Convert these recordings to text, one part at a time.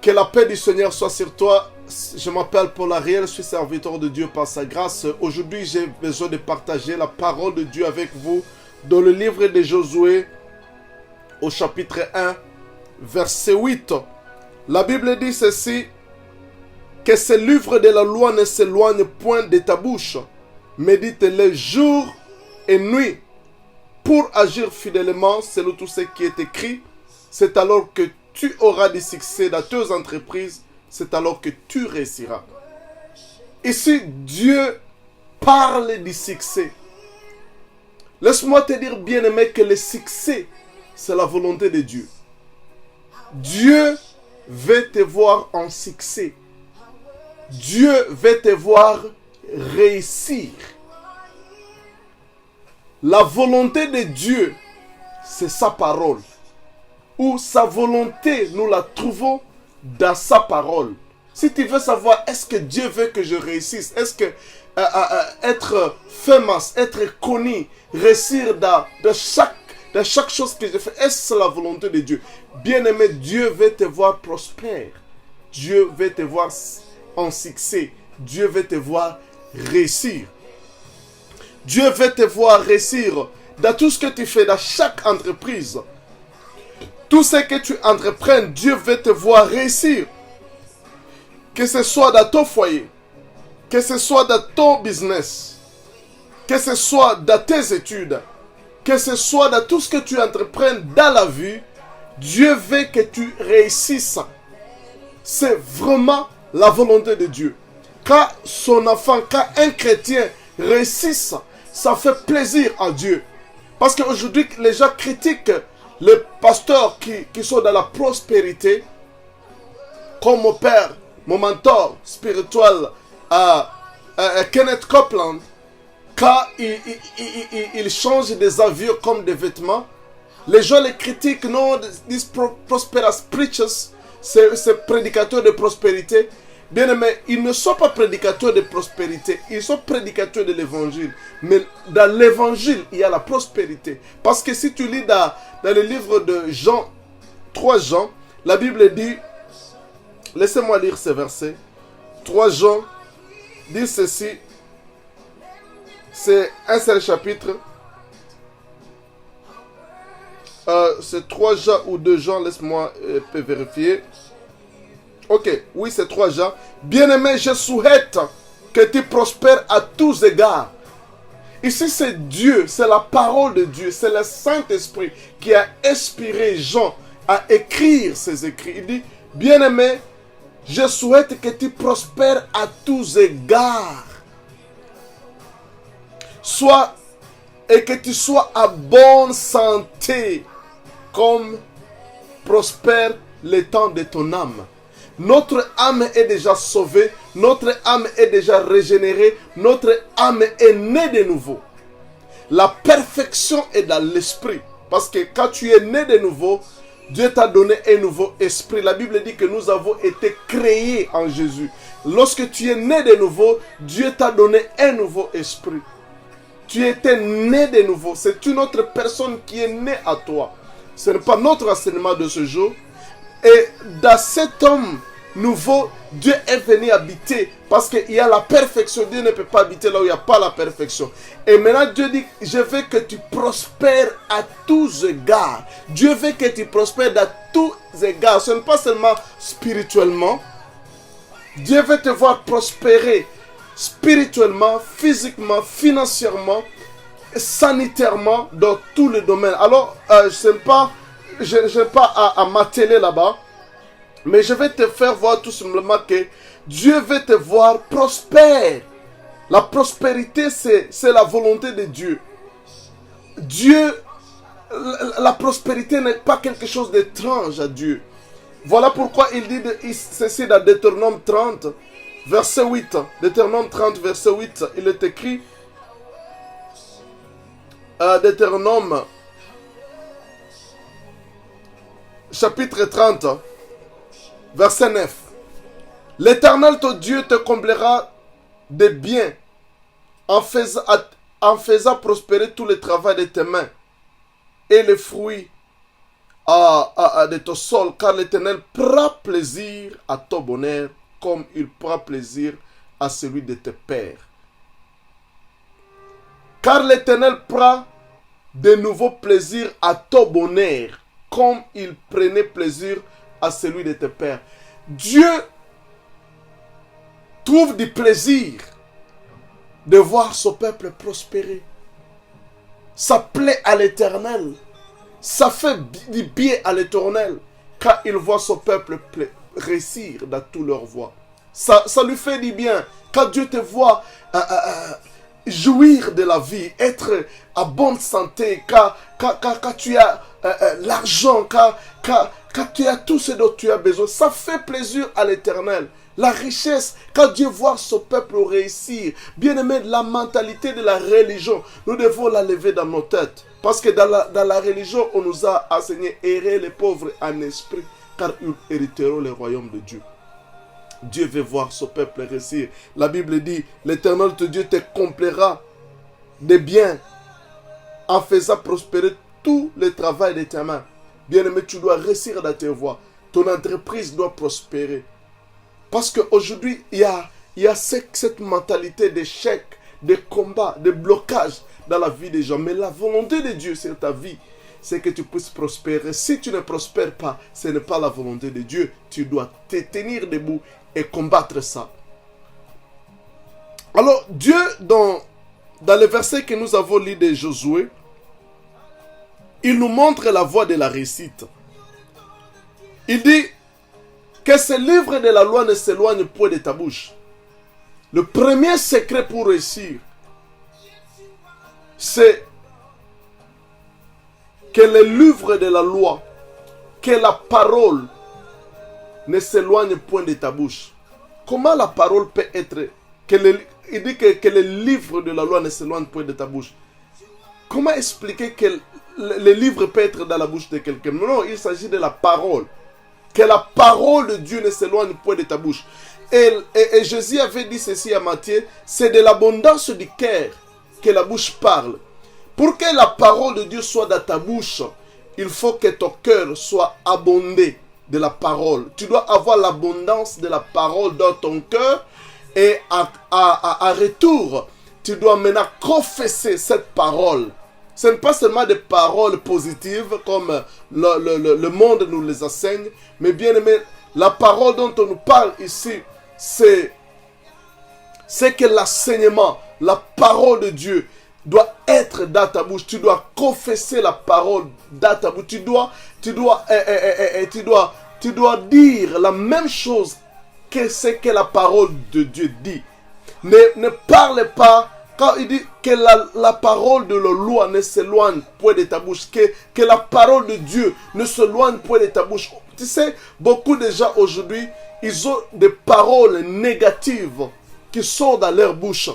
Que la paix du Seigneur soit sur toi. Je m'appelle Paul Ariel, je suis serviteur de Dieu par sa grâce. Aujourd'hui, j'ai besoin de partager la parole de Dieu avec vous dans le livre de Josué, au chapitre 1, verset 8. La Bible dit ceci, que ce livre de la loi ne s'éloigne point de ta bouche. Médite-le jour et nuit pour agir fidèlement selon tout ce qui est écrit. C'est alors que tu auras du succès dans tes entreprises. C'est alors que tu réussiras. Ici, Dieu parle du succès. Laisse-moi te dire, bien-aimé, que le succès, c'est la volonté de Dieu. Dieu veut te voir en succès. Dieu veut te voir réussir. La volonté de Dieu, c'est sa parole. Ou sa volonté, nous la trouvons dans sa parole. Si tu veux savoir, est-ce que Dieu veut que je réussisse? Est-ce que être famous, être connu, réussir dans chaque chose que je fais, est-ce la volonté de Dieu? Bien-aimé, Dieu veut te voir prospère. Dieu veut te voir en succès. Dieu veut te voir réussir. Dieu veut te voir réussir dans tout ce que tu fais, dans chaque entreprise. Tout ce que tu entreprends, Dieu veut te voir réussir. Que ce soit dans ton foyer, que ce soit dans ton business, que ce soit dans tes études, que ce soit dans tout ce que tu entreprends dans la vie, Dieu veut que tu réussisses. C'est vraiment la volonté de Dieu. Quand son enfant, quand un chrétien réussisse, ça fait plaisir à Dieu. Parce qu'aujourd'hui, les gens critiquent les pasteurs qui sont dans la prospérité, comme mon père, mon mentor spirituel, Kenneth Copeland, quand il change des avions comme des vêtements, les gens les critiquent, non, these prosperous preachers, ces prédicateurs de prospérité. Bien aimé, ils ne sont pas prédicateurs de prospérité, ils sont prédicateurs de l'évangile. Mais dans l'évangile, il y a la prospérité. Parce que si tu lis dans le livre de Jean, 3 Jean, la Bible dit, laissez-moi lire ce verset. 3 Jean dit ceci, c'est un seul chapitre. C'est 3 Jean ou 2 Jean, laisse-moi vérifier. Ok, oui, c'est 3 Jean. Bien-aimé, je souhaite que tu prospères à tous égards. Ici, c'est Dieu, c'est la parole de Dieu, c'est le Saint-Esprit qui a inspiré Jean à écrire ces écrits. Il dit, bien-aimé, je souhaite que tu prospères à tous égards. Et que tu sois à bonne santé, comme prospère le temps de ton âme. Notre âme est déjà sauvée, notre âme est déjà régénérée, notre âme est née de nouveau. La perfection est dans l'esprit. Parce que quand tu es né de nouveau, Dieu t'a donné un nouveau esprit. La Bible dit que nous avons été créés en Jésus. Lorsque tu es né de nouveau, Dieu t'a donné un nouveau esprit. Tu étais né de nouveau. C'est une autre personne qui est née à toi. Ce n'est pas notre enseignement de ce jour. Et dans cet homme nouveau, Dieu est venu habiter parce qu'il y a la perfection. Dieu ne peut pas habiter là où il n'y a pas la perfection. Et maintenant, Dieu dit, je veux que tu prospères à tous égards. Dieu veut que tu prospères à tous égards. Ce n'est pas seulement spirituellement. Dieu veut te voir prospérer spirituellement, physiquement, financièrement, sanitairement, dans tous les domaines. Alors, je n'ai pas à m'atteler là-bas, mais je vais te faire voir tout simplement que Dieu veut te voir prospère. La prospérité, c'est la volonté de Dieu. La prospérité n'est pas quelque chose d'étrange à Dieu. Voilà pourquoi il dit ceci dans Deutéronome 30, verset 8. Deutéronome 30, verset 8, il est écrit, Deutéronome chapitre 30, verset 9. L'Éternel, ton Dieu, te comblera de biens en faisant prospérer tout le travail de tes mains et les fruits de ton sol, car l'Éternel prend plaisir à ton bonheur, comme il prend plaisir à celui de tes pères. Car l'Éternel prend de nouveaux plaisirs à ton bonheur, comme il prenait plaisir à celui de tes pères. Dieu trouve du plaisir de voir son peuple prospérer. Ça plaît à l'Éternel. Ça fait du bien à l'Éternel quand il voit son peuple réussir dans toutes leurs voies. Ça lui fait du bien. Quand Dieu te voit jouir de la vie, être en bonne santé, quand tu as l'argent, quand tu as tout ce dont tu as besoin, ça fait plaisir à l'Éternel. La richesse, quand Dieu voit son peuple réussir, bien aimé, la mentalité de la religion, nous devons la lever dans nos têtes. Parce que dans la religion, on nous a enseigné errer les pauvres en esprit, car ils hériteront le royaume de Dieu. Dieu veut voir son peuple réussir. La Bible dit, l'Éternel te Dieu te complaira de bien en faisant prospérer tout le travail de ta main. Bien aimé, tu dois réussir dans tes voies. Ton entreprise doit prospérer. Parce qu'aujourd'hui, il y a cette mentalité d'échec, de combat, de blocage dans la vie des gens. Mais la volonté de Dieu sur ta vie, c'est que tu puisses prospérer. Si tu ne prospères pas, ce n'est pas la volonté de Dieu. Tu dois te tenir debout et combattre ça. Alors, Dieu, dans le verset que nous avons lu de Josué, il nous montre la voie de la réussite. Il dit que ce livre de la loi ne s'éloigne point de ta bouche. Le premier secret pour réussir, c'est que le livre de la loi, que la parole ne s'éloigne point de ta bouche. Comment la parole peut être... il dit que le livre de la loi ne s'éloigne point de ta bouche. Comment expliquer que le livre peut être dans la bouche de quelqu'un? Non, il s'agit de la parole. Que la parole de Dieu ne s'éloigne point de ta bouche. Et Jésus avait dit ceci à Matthieu, c'est de l'abondance du cœur que la bouche parle. Pour que la parole de Dieu soit dans ta bouche, il faut que ton cœur soit abondé de la parole. Tu dois avoir l'abondance de la parole dans ton cœur et à retour, tu dois maintenant confesser cette parole. Ce n'est pas seulement des paroles positives comme le monde nous les enseigne, mais bien aimé, la parole dont on nous parle ici, c'est que l'enseignement, la parole de Dieu doit être dans ta bouche. Tu dois confesser la parole dans ta bouche. Tu dois dire la même chose que ce que la parole de Dieu dit. Ne parle pas. Quand il dit que la parole de la loi ne s'éloigne point de ta bouche, que la parole de Dieu ne s'éloigne point de ta bouche. Tu sais, beaucoup de gens aujourd'hui, ils ont des paroles négatives qui sortent dans leur bouche.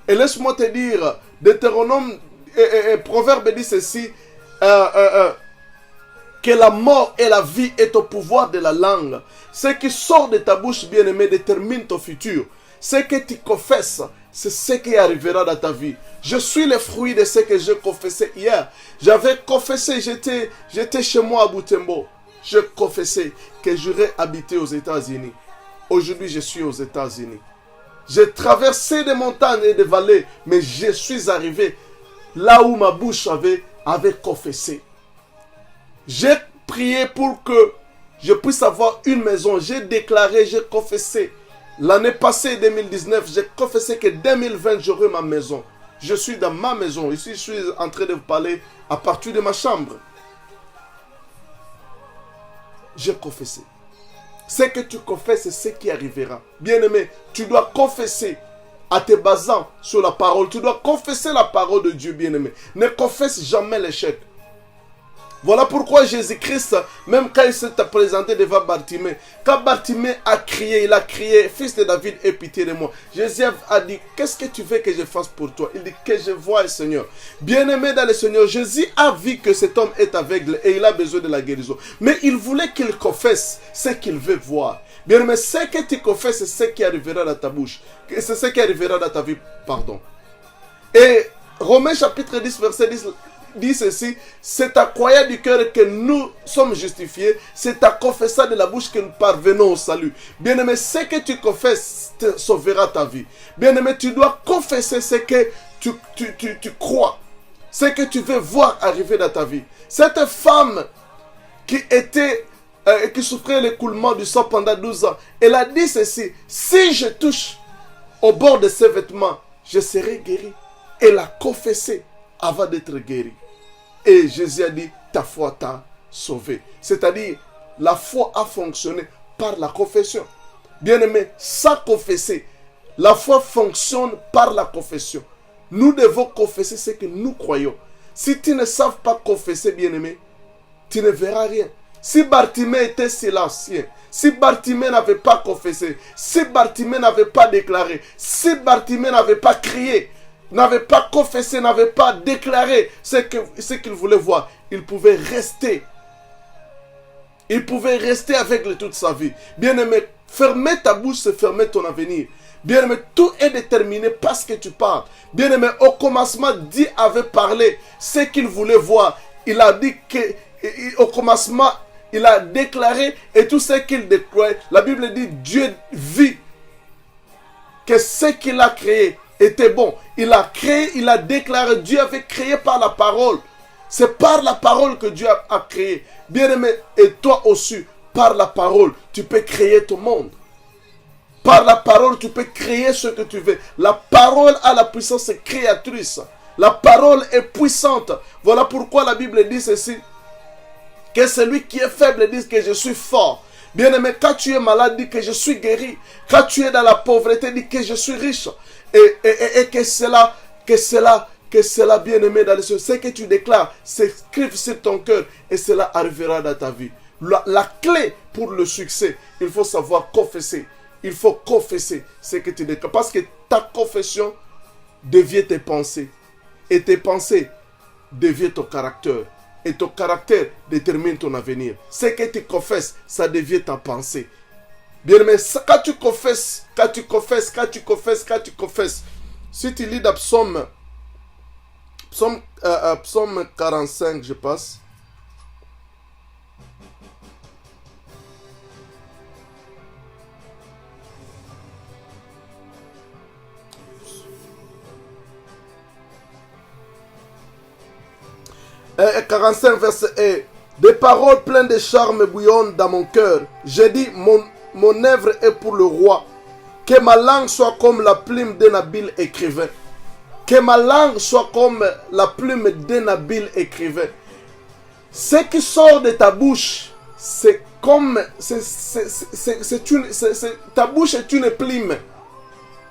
Et laisse-moi te dire, Deutéronome et Proverbe dit ceci, que la mort et la vie est au pouvoir de la langue. Ce qui sort de ta bouche, bien-aimé, détermine ton futur. Ce que tu confesses, c'est ce qui arrivera dans ta vie. Je suis le fruit de ce que j'ai confessé hier. J'avais confessé, j'étais chez moi à Butembo. Je confessais que j'aurais habité aux États-Unis. Aujourd'hui, je suis aux États-Unis. J'ai traversé des montagnes et des vallées, mais je suis arrivé là où ma bouche avait confessé. J'ai prié pour que je puisse avoir une maison. J'ai déclaré, j'ai confessé. L'année passée, 2019, j'ai confessé que 2020, j'aurai ma maison. Je suis dans ma maison. Ici, je suis en train de vous parler à partir de ma chambre. J'ai confessé. Ce que tu confesses, c'est ce qui arrivera. Bien-aimé, tu dois confesser en te basant sur la parole. Tu dois confesser la parole de Dieu, bien-aimé. Ne confesse jamais l'échec. Voilà pourquoi Jésus-Christ, même quand il s'est présenté devant Bartimée, quand Bartimée a crié, il a crié, fils de David, aie pitié de moi. Jésus a dit, qu'est-ce que tu veux que je fasse pour toi? Il dit, que je voie le Seigneur. Bien-aimé dans le Seigneur, Jésus a vu que cet homme est aveugle et il a besoin de la guérison. Mais il voulait qu'il confesse ce qu'il veut voir. Bien-aimé, ce que tu confesses, c'est ce qui arrivera dans ta bouche. C'est ce qui arrivera dans ta vie, pardon. Et Romains chapitre 10, verset 10, dit ceci, c'est en croyant du cœur que nous sommes justifiés, c'est en confessant de la bouche que nous parvenons au salut. Bien-aimé, ce que tu confesses te sauvera ta vie. Bien-aimé, tu dois confesser ce que tu crois, ce que tu veux voir arriver dans ta vie. Cette femme qui souffrait l'écoulement du sang pendant 12 ans, elle a dit ceci, si je touche au bord de ses vêtements, je serai guéri. Elle a confessé avant d'être guéri. Et Jésus a dit, ta foi t'a sauvé. C'est-à-dire, la foi a fonctionné par la confession. Bien-aimé, sans confesser, la foi fonctionne par la confession. Nous devons confesser ce que nous croyons. Si tu ne savent pas confesser, bien-aimé, tu ne verras rien. Si Bartimée était silencieux, si Bartimée n'avait pas confessé, si Bartimée n'avait pas déclaré, si Bartimée n'avait pas crié, n'avait pas confessé, n'avait pas déclaré ce qu'il voulait voir, il pouvait rester. Il pouvait rester aveugle toute sa vie. Bien-aimé, fermer ta bouche, c'est fermer ton avenir. Bien-aimé, tout est déterminé parce que tu parles. Bien-aimé, au commencement, Dieu avait parlé ce qu'il voulait voir. Il a dit que, au commencement, il a déclaré et tout ce qu'il déclarait. La Bible dit, Dieu vit que ce qu'il a créé était bon. Il a créé, il a déclaré. Dieu avait créé par la parole. C'est par la parole que Dieu a créé. Bien-aimé, et toi aussi, par la parole, tu peux créer ton monde. Par la parole, tu peux créer ce que tu veux. La parole a la puissance créatrice. La parole est puissante. Voilà pourquoi la Bible dit ceci. Que celui qui est faible dise que je suis fort. Bien-aimé, quand tu es malade, dis que je suis guéri. Quand tu es dans la pauvreté, dis que je suis riche. Et que cela, bien-aimé, dans les choses, ce que tu déclares, s'écrive sur ton cœur et cela arrivera dans ta vie. La clé pour le succès, il faut savoir confesser. Il faut confesser ce que tu déclares. Parce que ta confession devient tes pensées. Et tes pensées deviennent ton caractère. Et ton caractère détermine ton avenir. Ce que tu confesses, ça devient ta pensée. Bien aimé, quand tu confesses, si tu lis dans Psaume 45, je passe. Et 45 verset 1. Des paroles pleines de charme bouillonnent dans mon cœur. J'ai dit, mon œuvre est pour le roi. Que ma langue soit comme la plume d'un habile écrivain. Que ma langue soit comme la plume d'un habile écrivain. Ce qui sort de ta bouche, c'est comme... ta bouche est une plume.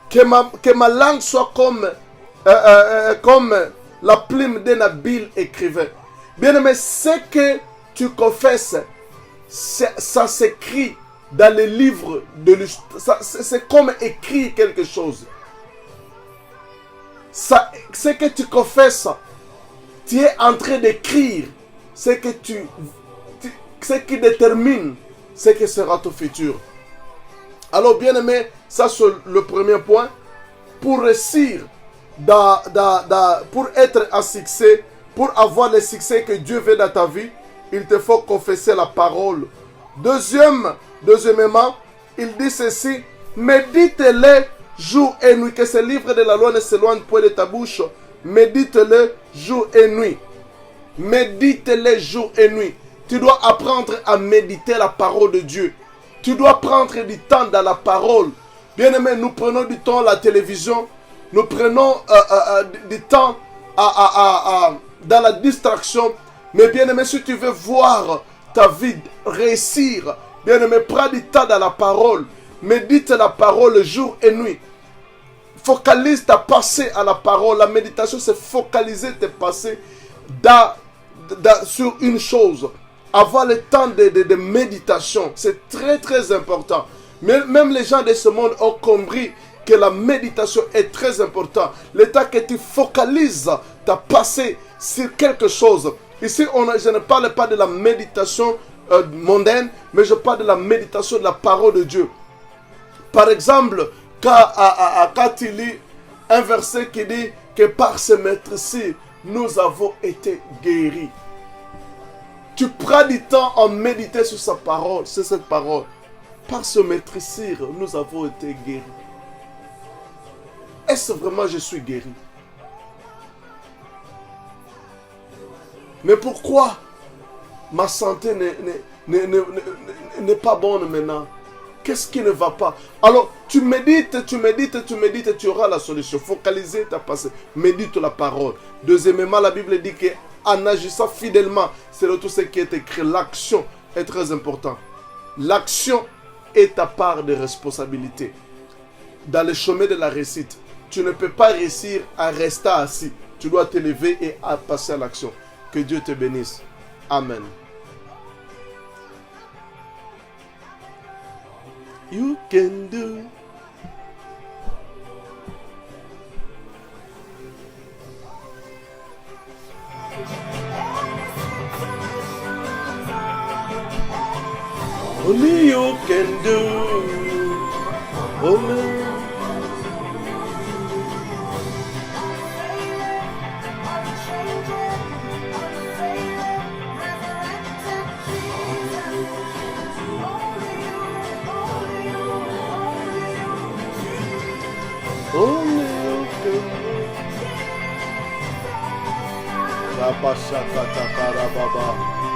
Que ma langue soit comme la plume d'un habile écrivain. Bien aimé, ce que tu confesses, ça s'écrit dans les livres de l'histoire. C'est comme écrire quelque chose. Ce que tu confesses, tu es en train d'écrire ce qui détermine ce que sera ton futur. Alors bien aimé, ça c'est le premier point. Pour réussir, pour être un succès, pour avoir le succès que Dieu veut dans ta vie, il te faut confesser la parole. Deuxièmement, il dit ceci, médite-le jour et nuit, que ce livre de la loi ne s'éloigne point de ta bouche. Médite-le jour et nuit. Médite-le jour et nuit. Tu dois apprendre à méditer la parole de Dieu. Tu dois prendre du temps dans la parole. Bien aimé, nous prenons du temps à la télévision. Nous prenons du temps dans la distraction. Mais bien aimé, si tu veux voir ta vie réussir, bien aimé, prends du temps dans la parole. Médite la parole jour et nuit. Focalise ta pensée à la parole. La méditation, c'est focaliser tes pensées sur une chose. Avoir le temps de méditation, c'est très très important. Même les gens de ce monde ont compris que la méditation est très importante. Le temps que tu focalises ta pensée sur quelque chose. Ici, je ne parle pas de la méditation mondaine, mais je parle de la méditation de la parole de Dieu. Par exemple, quand tu lis un verset qui dit que par ce maître-ci, nous avons été guéris. Tu prends du temps en méditer sur sa parole, sur cette parole. Par ce maîtrisir, nous avons été guéris. Est-ce vraiment je suis guéri? Mais pourquoi ma santé n'est pas bonne maintenant? Qu'est-ce qui ne va pas? Alors, tu médites, tu auras la solution. Focaliser ta pensée. Médite la parole. Deuxièmement, la Bible dit qu'en agissant fidèlement, c'est tout ce qui est écrit. L'action est très importante. L'action est ta part de responsabilité. Dans le chemin de la réussite, tu ne peux pas réussir à rester assis. Tu dois te lever et à passer à l'action. Que Dieu te bénisse. Amen. You can do. Only you can do. Only. Only you can do. Rabashakata Karababa.